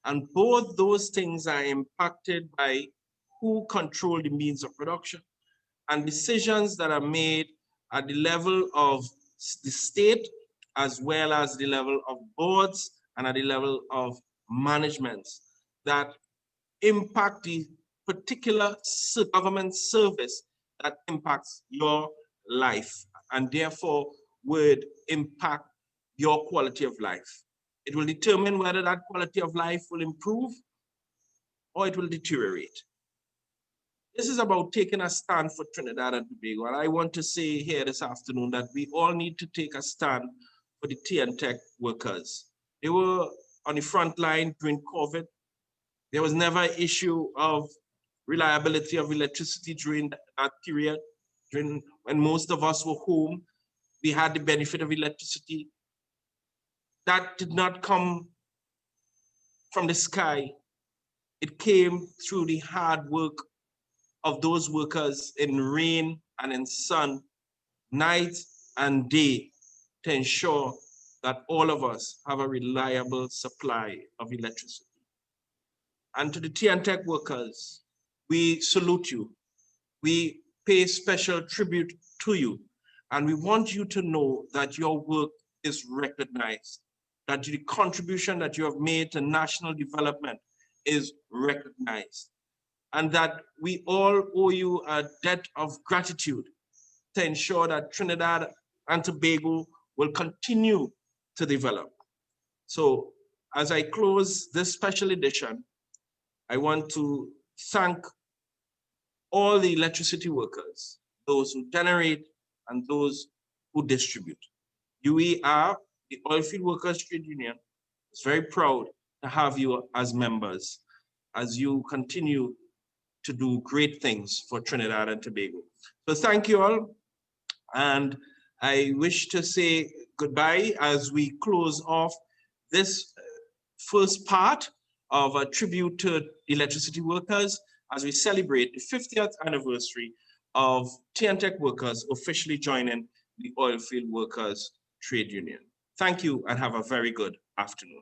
A: And both those things are impacted by who control the means of production and decisions that are made at the level of the state, as well as the level of boards and at the level of management that impact the particular government service that impacts your life and therefore would impact your quality of life. It will determine whether that quality of life will improve or it will deteriorate. This is about taking a stand for Trinidad and Tobago. And I want to say here this afternoon that we all need to take a stand for the tea and tech workers. They were on the front line during COVID. There was never an issue of reliability of electricity during that period. When most of us were home, we had the benefit of electricity. That did not come from the sky. It came through the hard work of those workers in rain and in sun, night and day, to ensure that all of us have a reliable supply of electricity. And to the tea and tech workers, we salute you. We pay special tribute to you. And we want you to know that your work is recognized, that the contribution that you have made to national development is recognized, and that we all owe you a debt of gratitude to ensure that Trinidad and Tobago will continue to develop. So as I close this special edition, I want to thank all the electricity workers, those who generate and those who distribute. UER, the Oilfield Workers Trade Union, is very proud to have you as members as you continue to do great things for Trinidad and Tobago. So thank you all. And I wish to say goodbye as we close off this first part of a tribute to electricity workers as we celebrate the 50th anniversary of tea and tech workers officially joining the Oilfield Workers Trade Union. Thank you and have a very good afternoon.